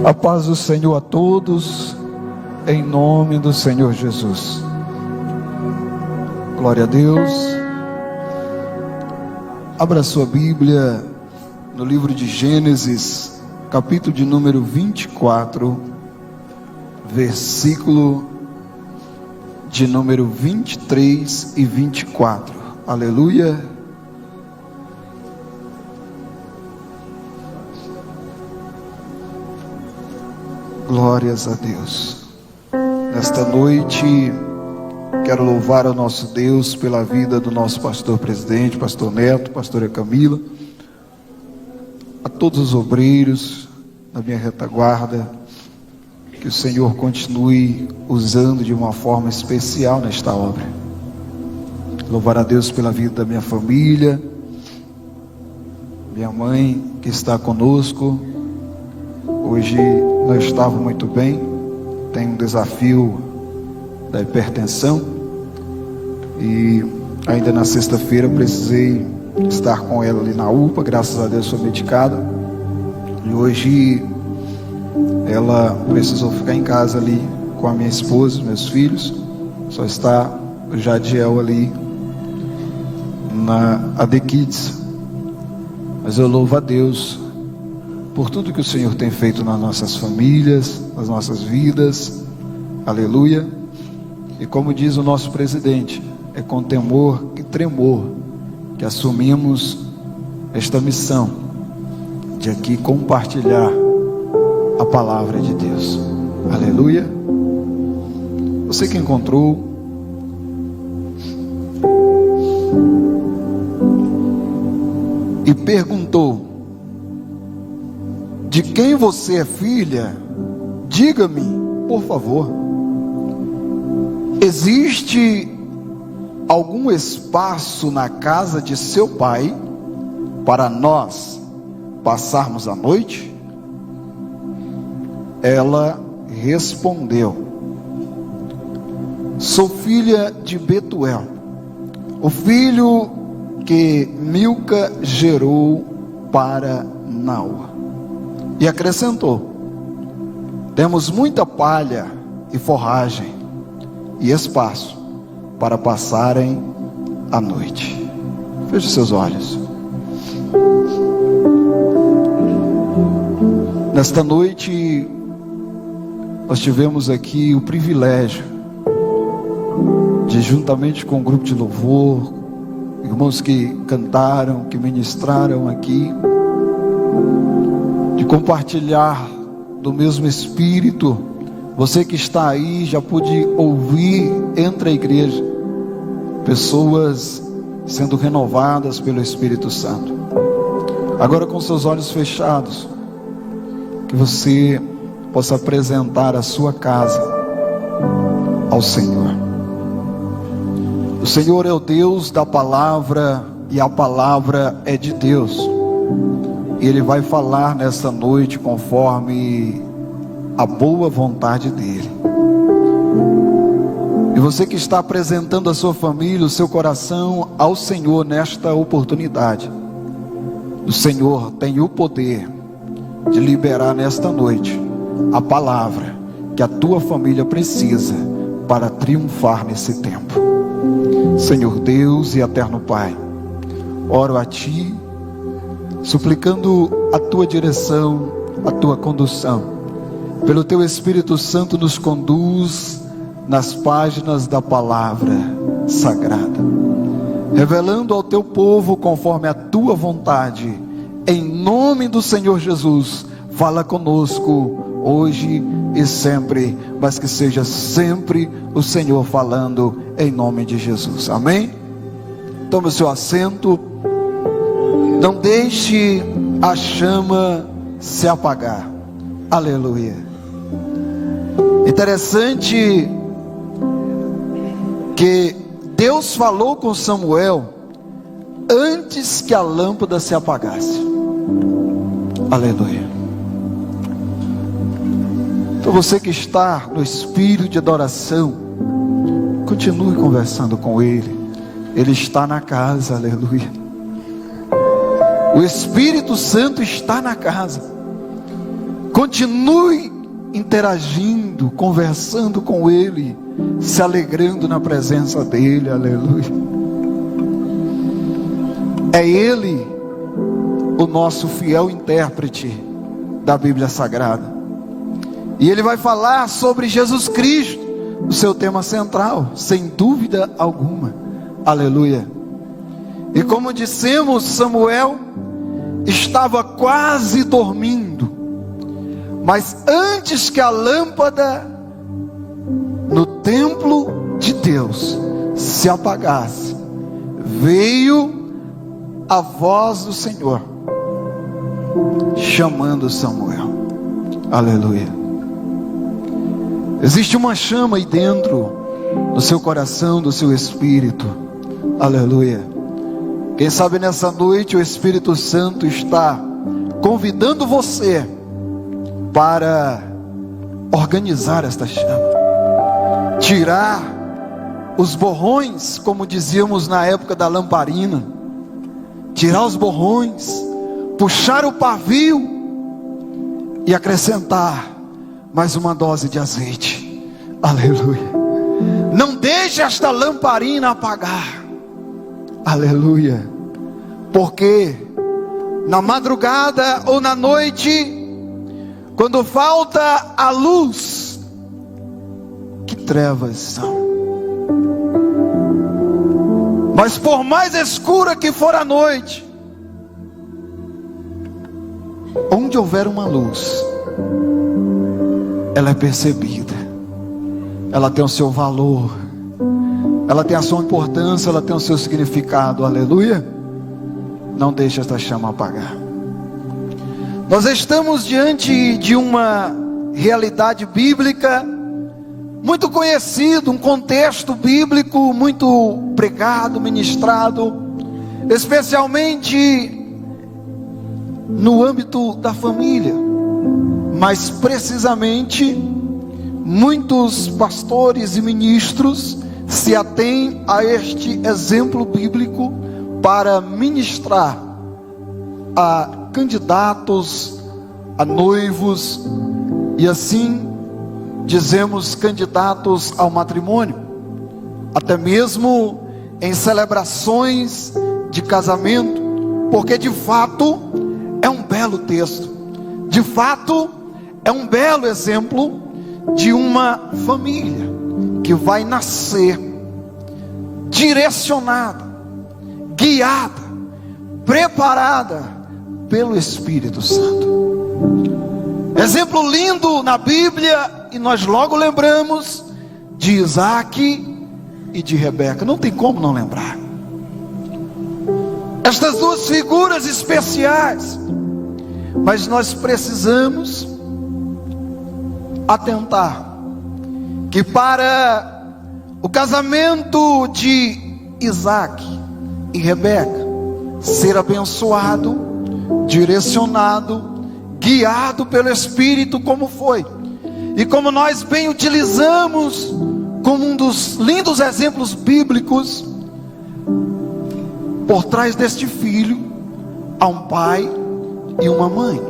A paz do Senhor a todos, em nome do Senhor Jesus. Glória a Deus. Abra sua Bíblia no livro de Gênesis, capítulo de número 24, versículo de número 23 e 24. Aleluia. Glórias a Deus. Nesta noite, quero louvar ao nosso Deus pela vida do nosso pastor presidente, pastor Neto, pastora Camila, a todos os obreiros da minha retaguarda, que o Senhor continue usando de uma forma especial nesta obra. Louvar a Deus pela vida da minha família, minha mãe que está conosco. Hoje não estava muito bem, tem um desafio da hipertensão e ainda na sexta-feira precisei estar com ela ali na UPA, graças a Deus foi medicada, e hoje ela precisou ficar em casa ali com a minha esposa, meus filhos. Só está o Jadiel ali na AD Kids, mas eu louvo a Deus por tudo que o Senhor tem feito nas nossas famílias, nas nossas vidas, aleluia. E como diz o nosso presidente, é com temor e tremor que assumimos esta missão de aqui compartilhar a palavra de Deus, aleluia. Você que encontrou, e perguntou: de quem você é filha? Diga-me, por favor. Existe algum espaço na casa de seu pai para nós passarmos a noite? Ela respondeu: sou filha de Betuel, o filho que Milca gerou para Naor. E acrescentou: temos muita palha e forragem e espaço para passarem a noite. Feche seus olhos. Nesta noite nós tivemos aqui o privilégio de, juntamente com o grupo de louvor, irmãos que cantaram, que ministraram aqui, de compartilhar do mesmo Espírito. Você que está aí já pôde ouvir entre a igreja pessoas sendo renovadas pelo Espírito Santo. Agora, com seus olhos fechados, que você possa apresentar a sua casa ao Senhor. O Senhor é o Deus da palavra e a palavra é de Deus. Ele vai falar nesta noite conforme a boa vontade dele. E você que está apresentando a sua família, o seu coração ao Senhor nesta oportunidade, o Senhor tem o poder de liberar nesta noite a palavra que a tua família precisa para triunfar nesse tempo. Senhor Deus e eterno Pai, oro a Ti, suplicando a Tua direção, a Tua condução. Pelo Teu Espírito Santo nos conduz nas páginas da palavra sagrada, revelando ao Teu povo conforme a Tua vontade. Em nome do Senhor Jesus, fala conosco hoje e sempre, mas que seja sempre o Senhor falando, em nome de Jesus, amém? Tome o seu assento. Não deixe a chama se apagar, aleluia. Interessante que Deus falou com Samuel antes que a lâmpada se apagasse, aleluia. Então você que está no espírito de adoração, continue conversando com Ele. Ele está na casa, aleluia. O Espírito Santo está na casa. Continue interagindo, conversando com Ele, se alegrando na presença dEle, aleluia. É Ele o nosso fiel intérprete da Bíblia Sagrada. E Ele vai falar sobre Jesus Cristo, o seu tema central, sem dúvida alguma, aleluia. E como dissemos, Samuel estava quase dormindo, mas antes que a lâmpada no templo de Deus se apagasse, veio a voz do Senhor chamando Samuel, aleluia. Existe uma chama aí dentro do seu coração, do seu espírito, aleluia. Quem sabe nessa noite o Espírito Santo está convidando você para organizar esta chama, tirar os borrões, como dizíamos na época da lamparina, tirar os borrões, puxar o pavio e acrescentar mais uma dose de azeite, aleluia. Não deixe esta lamparina apagar, aleluia, porque na madrugada ou na noite, quando falta a luz, que trevas são. Mas por mais escura que for a noite, onde houver uma luz, ela é percebida, ela tem o seu valor, ela tem a sua importância, ela tem o seu significado, aleluia. Não deixe esta chama apagar. Nós estamos diante de uma realidade bíblica muito conhecida, um contexto bíblico muito pregado, ministrado, especialmente no âmbito da família, mas precisamente muitos pastores e ministros se atêm a este exemplo bíblico para ministrar a candidatos, a noivos, e assim dizemos candidatos ao matrimônio, até mesmo em celebrações de casamento, porque de fato é um belo texto, de fato é um belo exemplo de uma família que vai nascer direcionada, guiada, preparada pelo Espírito Santo. Exemplo lindo na Bíblia, e nós logo lembramos de Isaac e de Rebeca, não tem como não lembrar. Estas duas figuras especiais, mas nós precisamos atentar que para o casamento de Isaac e Rebeca ser abençoado, direcionado, guiado pelo Espírito, como foi, e como nós bem utilizamos como um dos lindos exemplos bíblicos, por trás deste filho há um pai e uma mãe,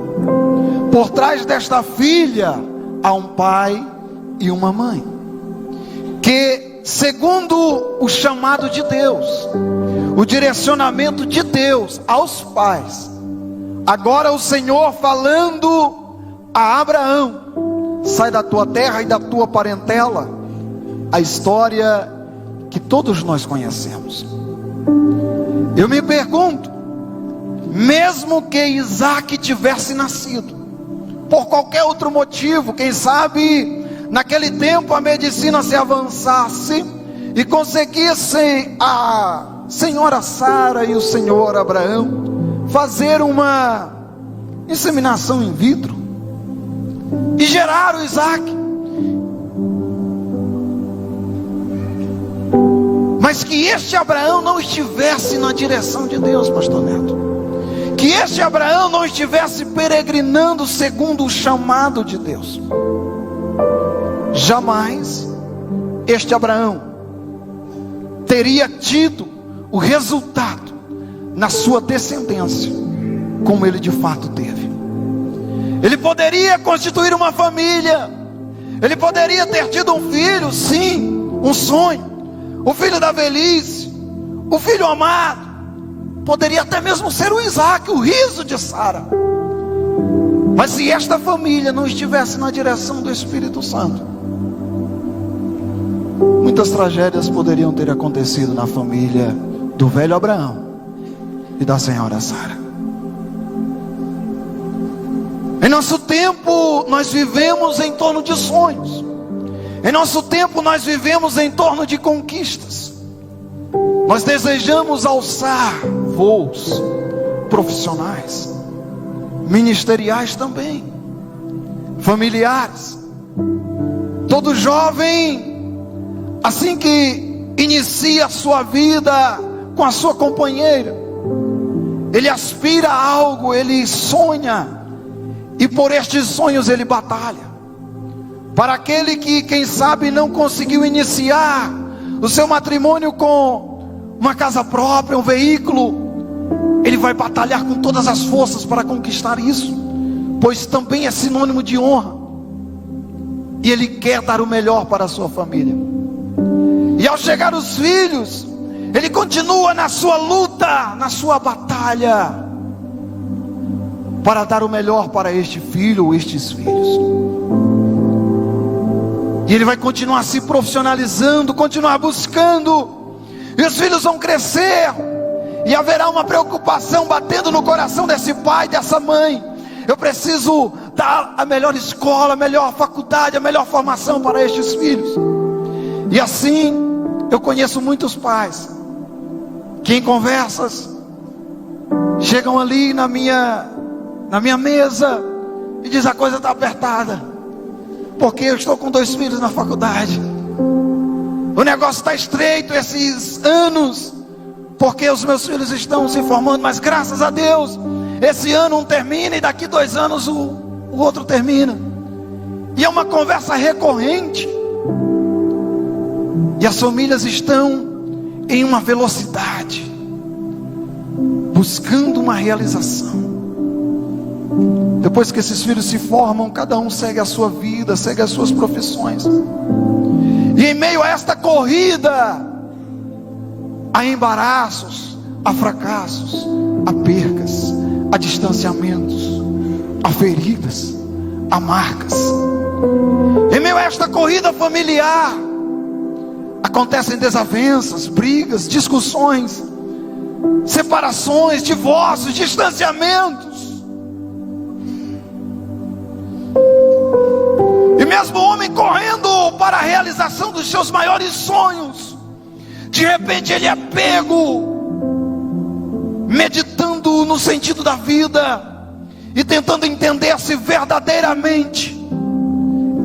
por trás desta filha há um pai e uma mãe, que segundo o chamado de Deus, o direcionamento de Deus aos pais, agora o Senhor falando a Abraão: sai da tua terra e da tua parentela, a história que todos nós conhecemos. Eu me pergunto, mesmo que Isaac tivesse nascido por qualquer outro motivo, quem sabe naquele tempo a medicina se avançasse e conseguissem a senhora Sara e o senhor Abraão fazer uma inseminação in vitro e gerar o Isaac, mas que este Abraão não estivesse na direção de Deus, pastor Neto, que este Abraão não estivesse peregrinando segundo o chamado de Deus, jamais este Abraão teria tido o resultado na sua descendência como ele de fato teve. Ele poderia constituir uma família. Ele poderia ter tido um filho, sim, um sonho. O filho da velhice, o filho amado. Poderia até mesmo ser o Isaac, o riso de Sara. Mas se esta família não estivesse na direção do Espírito Santo, muitas tragédias poderiam ter acontecido na família do velho Abraão e da senhora Sara. Em nosso tempo nós vivemos em torno de sonhos. Em nosso tempo nós vivemos em torno de conquistas. Nós desejamos alçar voos profissionais, ministeriais também, familiares. Todo jovem, assim que inicia a sua vida com a sua companheira, ele aspira a algo, ele sonha, e por estes sonhos ele batalha. Para aquele que, quem sabe, não conseguiu iniciar o seu matrimônio com uma casa própria, um veículo, ele vai batalhar com todas as forças para conquistar isso, pois também é sinônimo de honra, e ele quer dar o melhor para a sua família. E ao chegar os filhos, ele continua na sua luta, na sua batalha, para dar o melhor para este filho ou estes filhos. E ele vai continuar se profissionalizando, continuar buscando, e os filhos vão crescer, e haverá uma preocupação batendo no coração desse pai, dessa mãe. Eu preciso dar a melhor escola, a melhor faculdade, a melhor formação para estes filhos. E assim, eu conheço muitos pais, que em conversas, chegam ali na minha mesa, e diz: a coisa está apertada, porque eu estou com 2 filhos na faculdade. O negócio está estreito esses anos, porque os meus filhos estão se formando, mas graças a Deus, esse ano um termina, e daqui 2 anos o outro termina. E é uma conversa recorrente, e as famílias estão em uma velocidade, buscando uma realização. Depois que esses filhos se formam, cada um segue a sua vida, segue as suas profissões. E em meio a esta corrida, há embaraços, há fracassos, há percas, há distanciamentos, há feridas, há marcas. Em meio a esta corrida familiar, acontecem desavenças, brigas, discussões, separações, divórcios, distanciamentos. E mesmo o homem correndo para a realização dos seus maiores sonhos, de repente ele é pego meditando no sentido da vida e tentando entender se verdadeiramente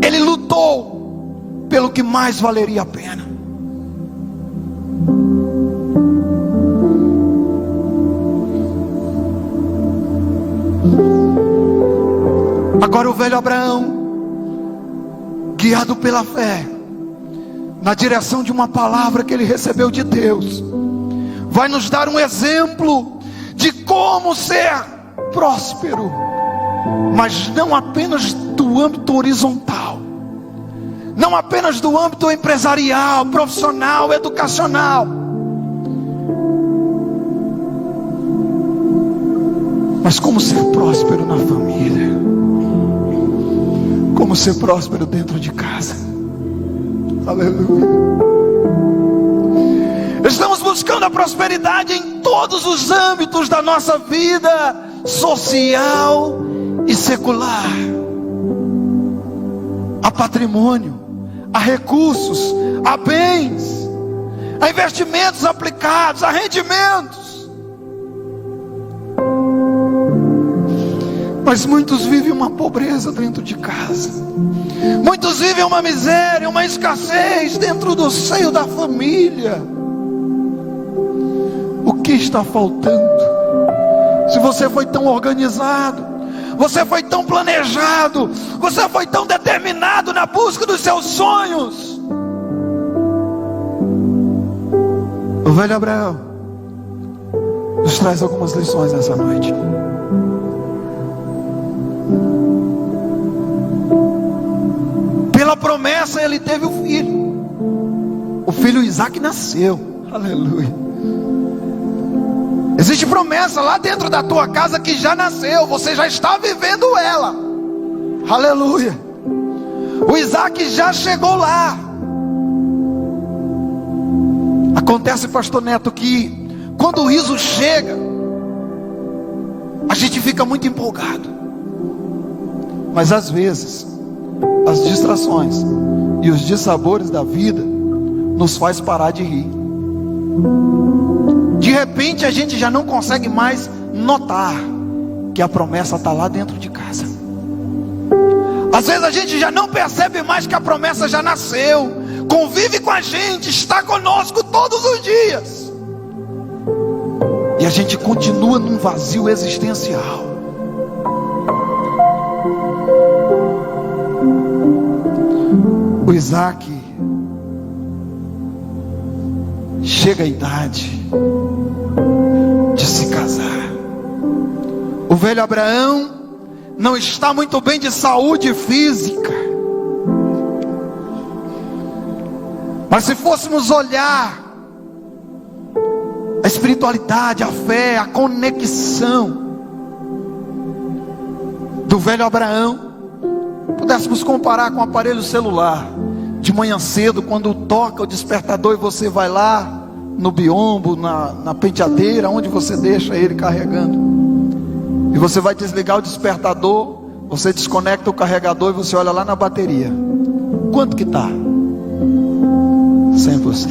ele lutou pelo que mais valeria a pena. Agora o velho Abraão, guiado pela fé, na direção de uma palavra que ele recebeu de Deus, vai nos dar um exemplo de como ser próspero, mas não apenas do âmbito horizontal, não apenas do âmbito empresarial, profissional, educacional, mas como ser próspero na família, como ser próspero dentro de casa. Aleluia. Estamos buscando a prosperidade em todos os âmbitos da nossa vida social e secular. Há patrimônio, há recursos, há bens, há investimentos aplicados, há rendimentos. Mas muitos vivem uma pobreza dentro de casa. Muitos vivem uma miséria, uma escassez dentro do seio da família. O que está faltando? Se você foi tão organizado, você foi tão planejado, você foi tão determinado na busca dos seus sonhos. O velho Abraão nos traz algumas lições nessa noite. promessa, ele teve o filho. O filho Isaac nasceu. Aleluia. Existe promessa lá dentro da tua casa que já nasceu. Você já está vivendo ela. Aleluia. O Isaac já chegou lá. Acontece, pastor Neto, que quando o riso chega, a gente fica muito empolgado. Mas às vezes, as distrações e os dissabores da vida nos faz parar de rir. De repente a gente já não consegue mais notar que a promessa está lá dentro de casa. Às vezes a gente já não percebe mais que a promessa já nasceu, convive com a gente, está conosco todos os dias, e a gente continua num vazio existencial. O Isaac chega a idade de se casar. O velho Abraão não está muito bem de saúde física, mas se fôssemos olhar a espiritualidade, a fé, a conexão do velho Abraão, pudéssemos comparar com o aparelho celular. De manhã cedo, quando toca o despertador e você vai lá no biombo, na penteadeira, onde você deixa ele carregando, e você vai desligar o despertador, você desconecta o carregador e você olha lá na bateria, quanto que está? 100%.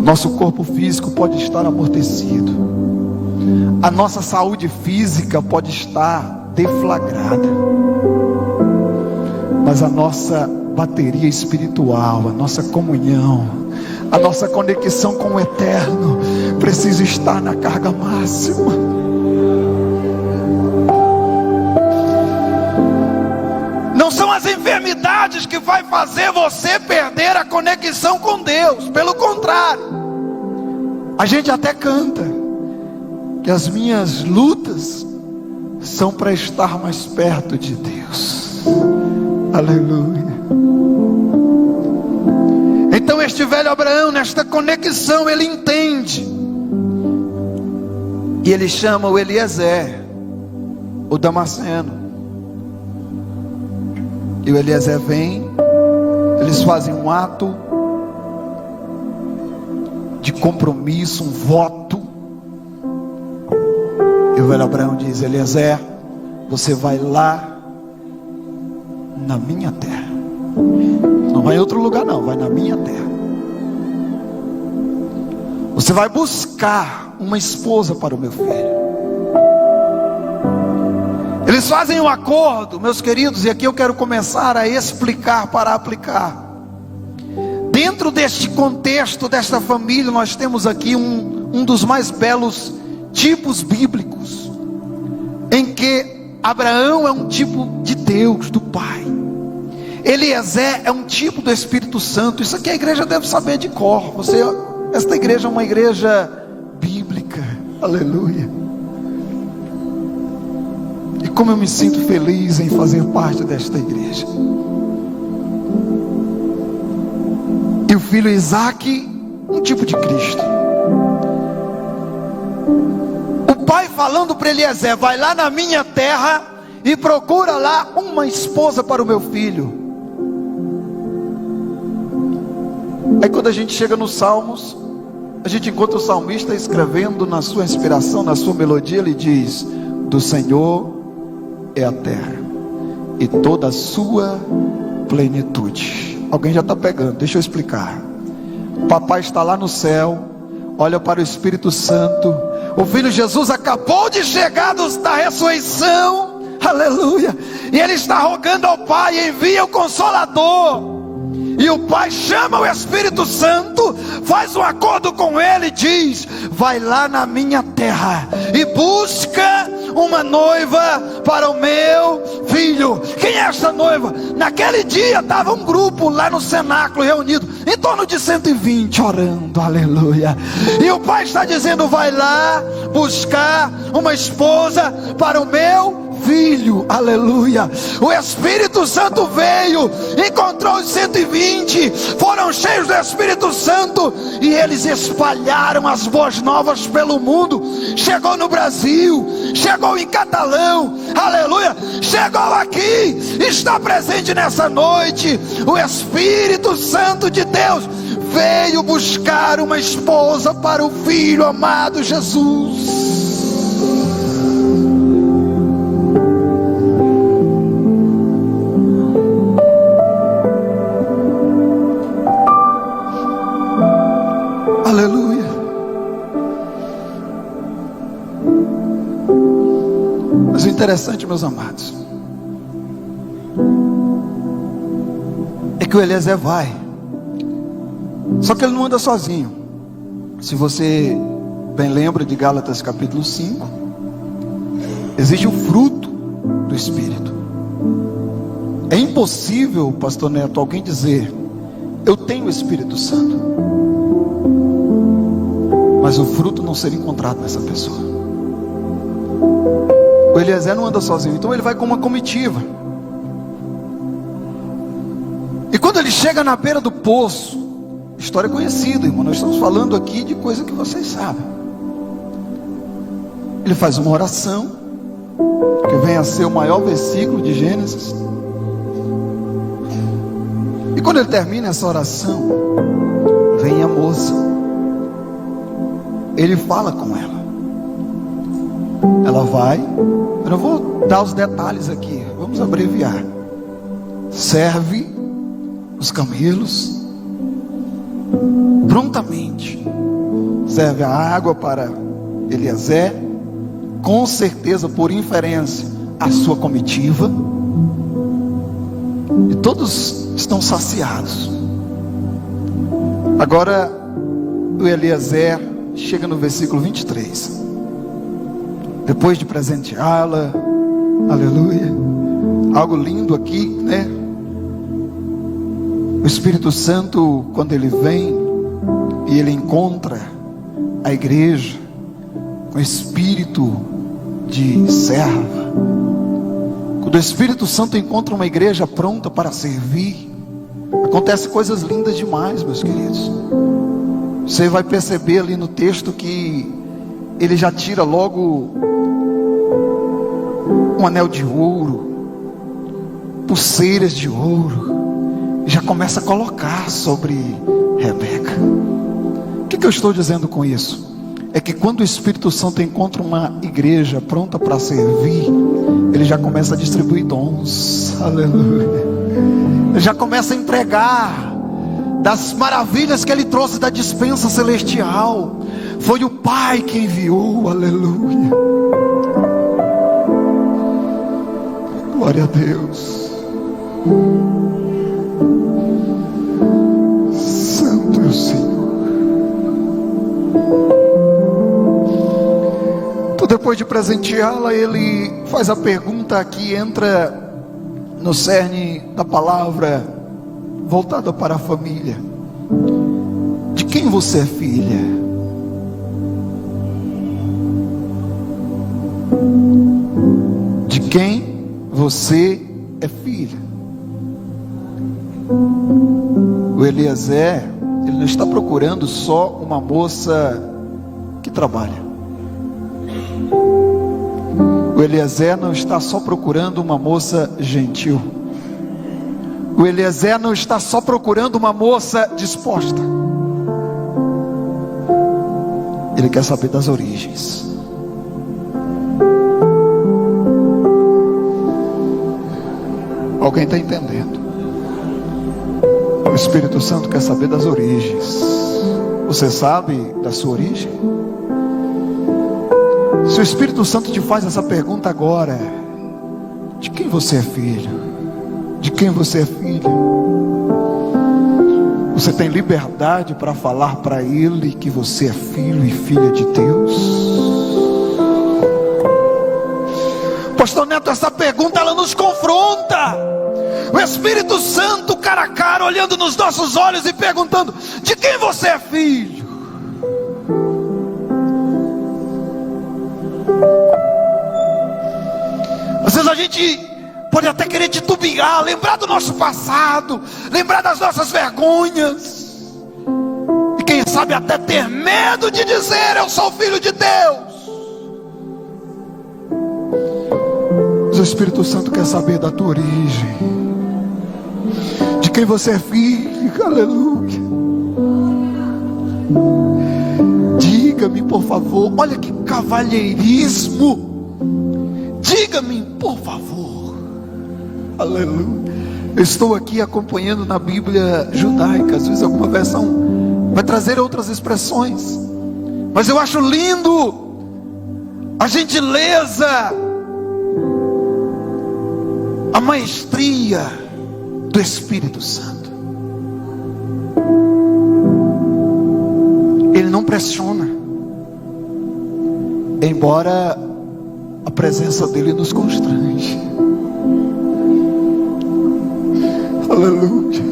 Nosso corpo físico pode estar amortecido, a nossa saúde física pode estar deflagrada, mas a nossa bateria espiritual, a nossa comunhão, a nossa conexão com o eterno precisa estar na carga máxima. Não são as enfermidades que vai fazer você perder a conexão com Deus. Pelo contrário, a gente até canta que as minhas lutas são para estar mais perto de Deus. Aleluia. Então este velho Abraão, nesta conexão, ele entende, e ele chama o Eliezer, o Damasceno, e o Eliezer vem, eles fazem um ato de compromisso, um voto, e o velho Abraão diz: Eliezer, você vai lá na minha terra, não vai em outro lugar não, vai na minha terra. Você vai buscar uma esposa para o meu filho. Eles fazem um acordo, meus queridos, e aqui eu quero começar a explicar para aplicar. Dentro deste contexto, desta família, nós temos aqui um dos mais belos tipos bíblicos, em que Abraão é um tipo de Deus, do Pai. Eliezer é um tipo do Espírito Santo. Isso aqui a igreja deve saber de cor. Esta igreja é uma igreja bíblica. Aleluia. E como eu me sinto feliz em fazer parte desta igreja. E o filho Isaac, um tipo de Cristo. O pai falando para Eliezer: vai lá na minha terra e procura lá uma esposa para o meu filho. Aí quando a gente chega nos Salmos, a gente encontra o salmista escrevendo na sua inspiração, na sua melodia, ele diz: do Senhor é a terra e toda a sua plenitude. Alguém já está pegando, deixa eu explicar. Papai está lá no céu, olha para o Espírito Santo. O Filho Jesus acabou de chegar da ressurreição, aleluia, e ele está rogando ao Pai: envia o Consolador. E o Pai chama o Espírito Santo, faz um acordo com ele e diz: vai lá na minha terra e busca uma noiva para o meu filho. Quem é essa noiva? Naquele dia estava um grupo lá no cenáculo reunido, em torno de 120 orando, aleluia. E o Pai está dizendo: vai lá buscar uma esposa para o meu filho, aleluia. O Espírito Santo veio, encontrou os 120, foram cheios do Espírito Santo e eles espalharam as boas novas pelo mundo. Chegou no Brasil, chegou em Catalão, aleluia, chegou aqui, está presente nessa noite. O Espírito Santo de Deus veio buscar uma esposa para o Filho amado Jesus. Aleluia. Mas o interessante, meus amados, é que o Eliezer vai. Só que ele não anda sozinho. Se você bem lembra de Gálatas capítulo 5, existe o fruto do Espírito. É impossível, pastor Neto, alguém dizer: eu tenho o Espírito Santo, mas o fruto não ser encontrado nessa pessoa. O Eliezer não anda sozinho, então ele vai com uma comitiva. E quando ele chega na beira do poço, história conhecida, irmão, nós estamos falando aqui de coisa que vocês sabem. Ele faz uma oração, que vem a ser o maior versículo de Gênesis. E quando ele termina essa oração, vem a moça. Ele fala com ela. Ela vai, eu não vou dar os detalhes aqui, vamos abreviar. Serve os camelos prontamente, serve a água para Eliezer, com certeza por inferência a sua comitiva, e todos estão saciados. Agora o Eliezer chega no versículo 23. Depois de presenteá-la, aleluia, algo lindo aqui, né? O Espírito Santo, quando ele vem e ele encontra a igreja com espírito de serva, quando o Espírito Santo encontra uma igreja pronta para servir, acontecem coisas lindas demais, meus queridos. Você vai perceber ali no texto que ele já tira logo um anel de ouro, pulseiras de ouro, já começa a colocar sobre Rebeca. O que eu estou dizendo com isso? É que quando o Espírito Santo encontra uma igreja pronta para servir, ele já começa a distribuir dons, aleluia. Ele já começa a entregar das maravilhas que ele trouxe da dispensa celestial. Foi o Pai que enviou, aleluia. Glória a Deus. Santo é o Senhor. Então, depois de presenteá-la, ele faz a pergunta que entra no cerne da palavra, voltada para a família: de quem você é filha? De quem você é filha? O Eliezer, ele não está procurando só uma moça que trabalha. O Eliezer não está só procurando uma moça gentil. O Eliezer não está só procurando uma moça disposta. Ele quer saber das origens. Alguém está entendendo? O Espírito Santo quer saber das origens. Você sabe da sua origem? Se o Espírito Santo te faz essa pergunta agora: de quem você é filho? De quem você é filho? Você tem liberdade para falar para ele que você é filho e filha de Deus? Pastor Neto, essa pergunta ela nos confronta. O Espírito Santo cara a cara, olhando nos nossos olhos e perguntando: de quem você é filho? Às gente pode até querer titubear, lembrar do nosso passado, lembrar das nossas vergonhas, e quem sabe até ter medo de dizer: eu sou filho de Deus. Mas o Espírito Santo quer saber da tua origem, de quem você é filho. Aleluia. Diga-me, por favor. Olha que cavalheirismo. Diga-me, por favor. Aleluia. Eu estou aqui acompanhando na Bíblia judaica. Às vezes alguma versão vai trazer outras expressões, mas eu acho lindo a gentileza, a maestria do Espírito Santo. Ele não pressiona, embora a presença dele nos constrange. Aleluia.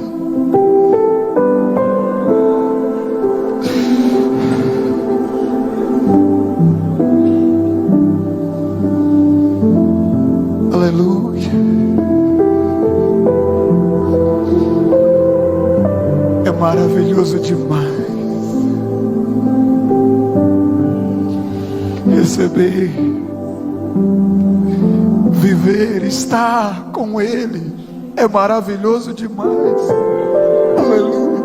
Aleluia. É maravilhoso demais receber, viver, estar com Ele. É maravilhoso demais. Aleluia.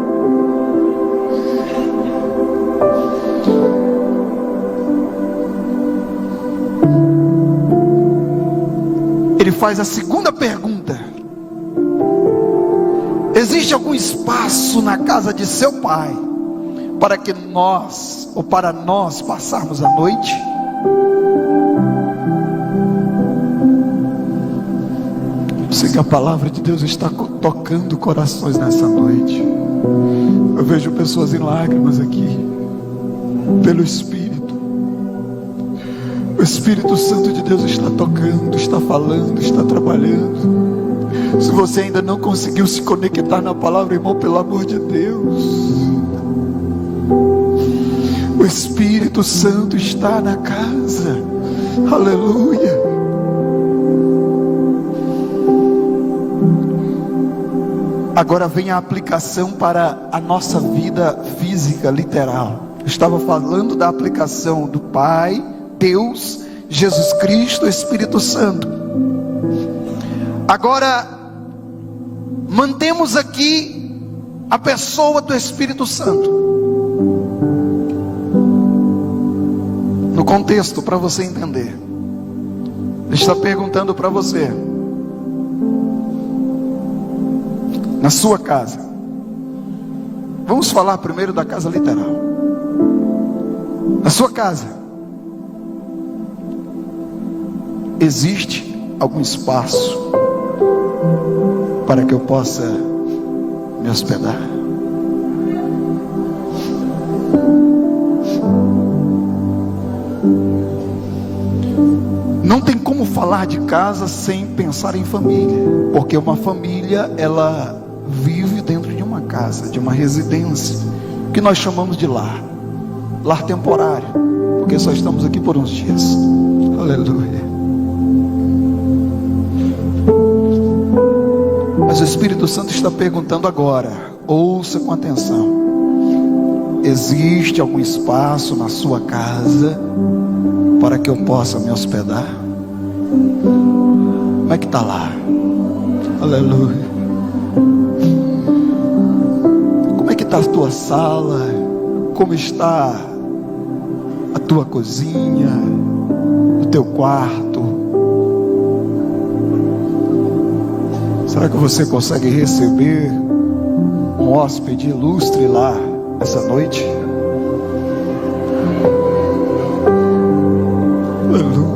Ele faz a segunda pergunta: existe algum espaço na casa de seu pai para que nós, ou para nós, passarmos a noite? Sei que a palavra de Deus está tocando corações nessa noite. Eu vejo pessoas em lágrimas aqui, pelo Espírito. O Espírito Santo de Deus está tocando, está falando, está trabalhando. Se você ainda não conseguiu se conectar na palavra, irmão, pelo amor de Deus, o Espírito Santo está na casa. Aleluia. Agora vem a aplicação para a nossa vida física, literal. Eu estava falando da aplicação do Pai, Deus, Jesus Cristo, Espírito Santo. Agora, mantemos aqui a pessoa do Espírito Santo no contexto, para você entender. Ele está perguntando para você: na sua casa, vamos falar primeiro da casa literal. Na sua casa, existe algum espaço para que eu possa me hospedar? Não tem como falar de casa sem pensar em família, porque uma família, ela vive dentro de uma casa, de uma residência, que nós chamamos de lar. Lar temporário, porque só estamos aqui por uns dias. Aleluia. Mas o Espírito Santo está perguntando agora, ouça com atenção: existe algum espaço na sua casa para que eu possa me hospedar? Como é que está lá? Aleluia. Como é que está a tua sala? Como está a tua cozinha? O teu quarto? Será que você consegue receber um hóspede ilustre lá essa noite? Aleluia.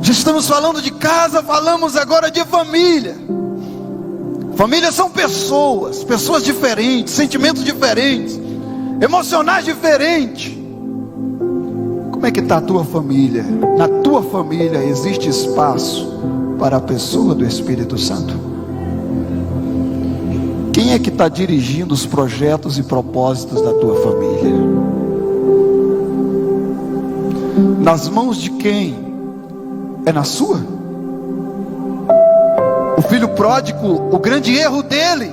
Já estamos falando de casa, falamos agora de família. Família são pessoas, pessoas diferentes, sentimentos diferentes, emocionais diferentes. Como é que está a tua família? Na tua família existe espaço para a pessoa do Espírito Santo? Quem é que está dirigindo os projetos e propósitos da tua família? nas mãos de quem? É na sua? O filho pródigo, o grande erro dele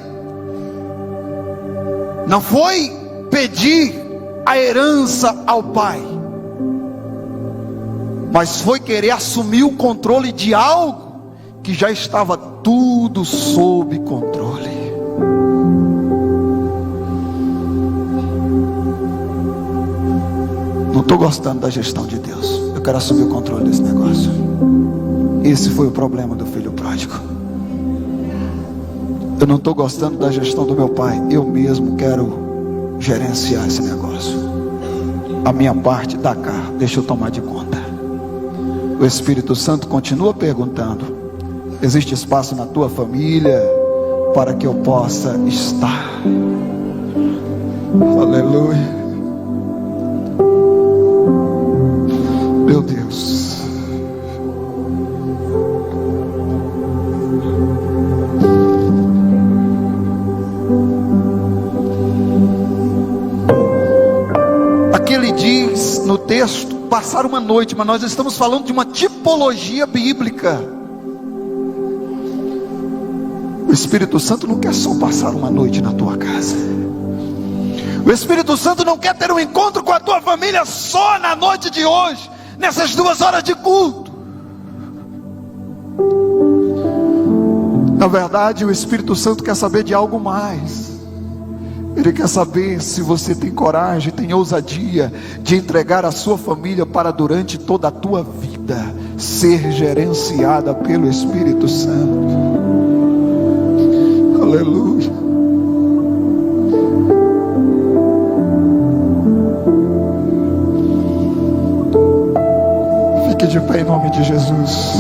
não foi pedir a herança ao pai, mas foi querer assumir o controle de algo que já estava tudo sob controle. Não estou gostando da gestão de Deus, eu quero assumir o controle desse negócio. Esse foi o problema do filho pródigo. Eu não estou gostando da gestão do meu pai, eu mesmo quero gerenciar esse negócio. A minha parte dá cá, deixa eu tomar de conta. O Espírito Santo continua perguntando: existe espaço na tua família para que eu possa estar? Aleluia. Meu Deus. Aqui ele diz no texto, passar uma noite, mas nós estamos falando de uma tipologia bíblica. O Espírito Santo não quer só passar uma noite na tua casa. O Espírito Santo não quer ter um encontro com a tua família só na noite de hoje, nessas 2 horas de culto. Na verdade, o Espírito Santo quer saber de algo mais. Ele quer saber se você tem coragem, tem ousadia de entregar a sua família para durante toda a tua vida ser gerenciada pelo Espírito Santo. Aleluia. Fique de pé em nome de Jesus.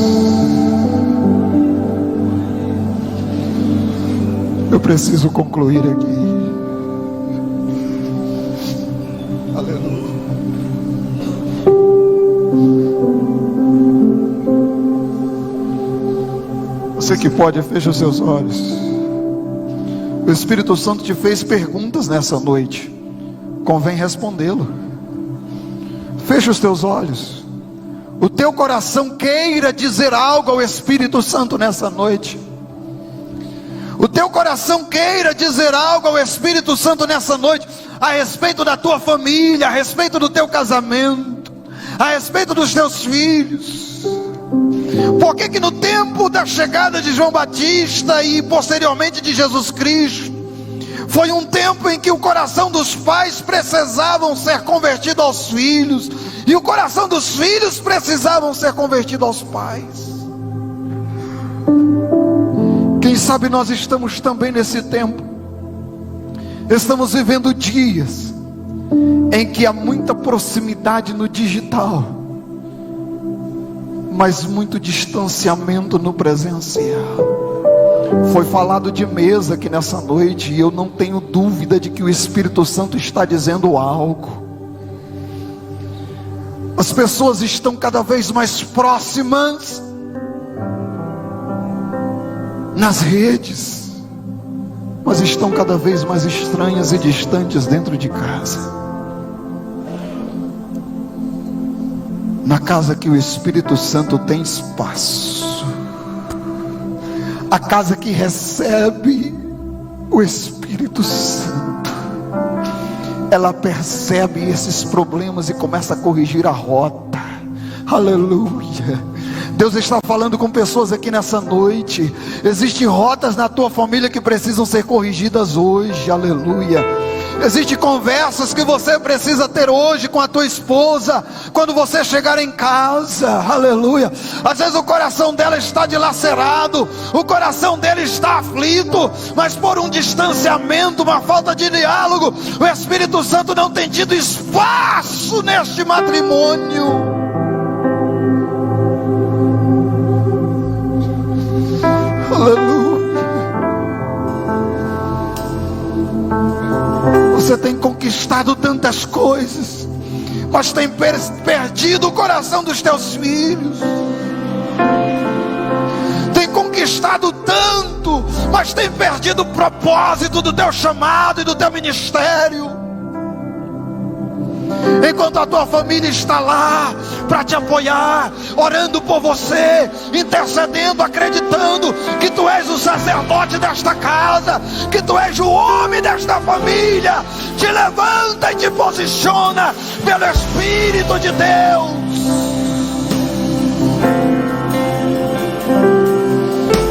Eu preciso concluir aqui. Aleluia. Você que pode, feche os seus olhos. O Espírito Santo te fez perguntas nessa noite, convém respondê-lo. Feche os teus olhos. O teu coração queira dizer algo ao Espírito Santo nessa noite. O teu coração queira dizer algo ao Espírito Santo nessa noite, a respeito da tua família, a respeito do teu casamento, a respeito dos teus filhos. Por que no tempo da chegada de João Batista e posteriormente de Jesus Cristo, foi um tempo em que o coração dos pais precisavam ser convertido aos filhos, e o coração dos filhos precisavam ser convertido aos pais. Quem sabe nós estamos também nesse tempo. Estamos vivendo dias em que há muita proximidade no digital, mas muito distanciamento no presencial. Foi falado de mesa aqui nessa noite, e eu não tenho dúvida de que o Espírito Santo está dizendo algo. As pessoas estão cada vez mais próximas nas redes, mas estão cada vez mais estranhas e distantes dentro de casa. Na casa que o Espírito Santo tem espaço, a casa que recebe o Espírito Santo, ela percebe esses problemas e começa a corrigir a rota. Aleluia. Deus está falando com pessoas aqui nessa noite. Existem rotas na tua família que precisam ser corrigidas hoje. Aleluia. Existem conversas que você precisa ter hoje com a tua esposa, quando você chegar em casa. Aleluia. Às vezes o coração dela está dilacerado, o coração dele está aflito, mas por um distanciamento, uma falta de diálogo, o Espírito Santo não tem tido espaço neste matrimônio. Aleluia. Você tem conquistado tantas coisas, mas tem perdido o coração dos teus filhos. Tem conquistado tanto, mas tem perdido o propósito do teu chamado e do teu ministério. enquanto a tua família está lá para te apoiar, orando por você, intercedendo, acreditando que tu és o sacerdote desta casa, que tu és o homem desta família. Te levanta e te posiciona pelo Espírito de Deus.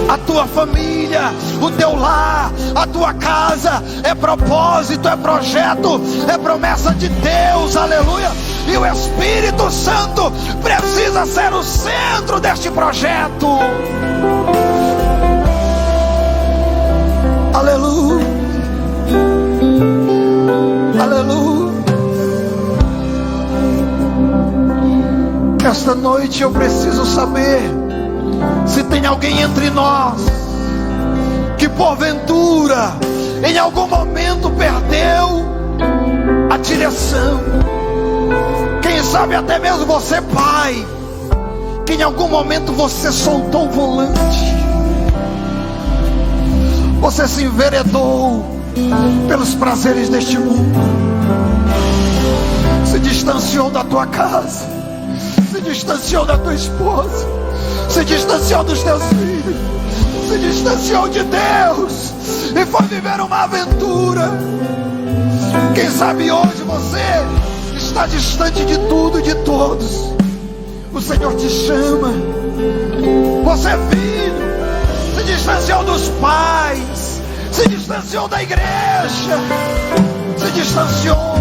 A tua família, o teu lar, a tua casa é propósito, é projeto, é promessa de Deus, aleluia. E o Espírito Santo precisa ser o centro deste projeto, aleluia, aleluia. Esta noite eu preciso saber se tem alguém entre nós que porventura em algum momento perdeu a direção. Quem sabe até mesmo você, pai, que em algum momento você soltou o volante, você se enveredou pelos prazeres deste mundo, se distanciou da tua casa, se distanciou da tua esposa, se distanciou dos teus filhos, se distanciou de Deus e foi viver uma aventura. Quem sabe hoje você está distante de tudo e de todos. O Senhor te chama. Você, filho, se distanciou dos pais, se distanciou da igreja, se distanciou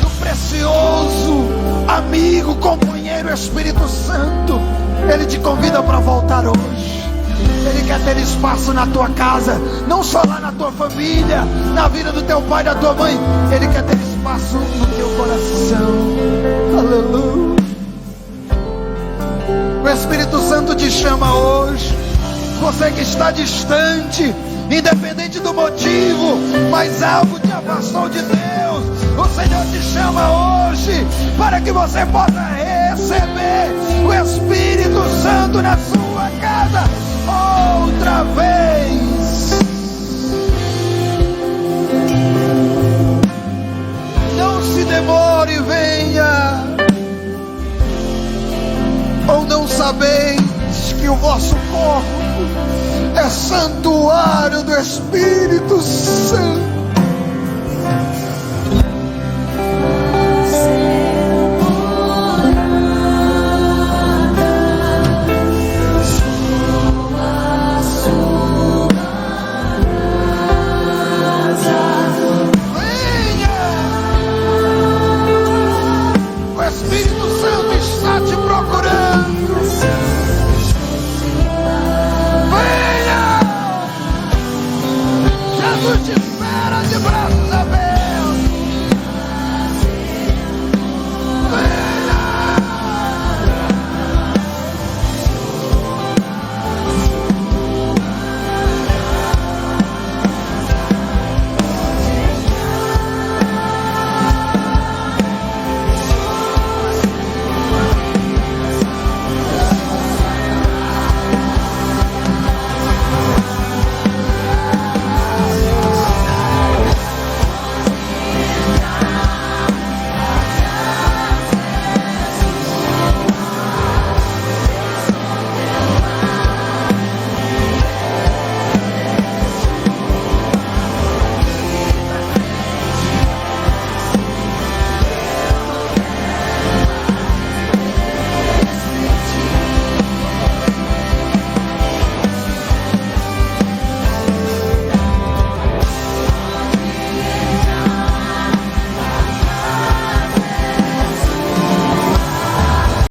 do precioso amigo, companheiro Espírito Santo. Ele te convida para voltar hoje. Ele quer ter espaço na tua casa, não só lá na tua família, na vida do teu pai e da tua mãe. Ele quer ter espaço no teu coração. Aleluia. O Espírito Santo te chama hoje. Você que está distante, independente do motivo, mas algo te afastou de Deus, o Senhor te chama hoje para que você possa receber o Espírito Santo na sua casa outra vez. Não se demore, venha. Ou não sabeis que o vosso corpo é santuário do Espírito Santo?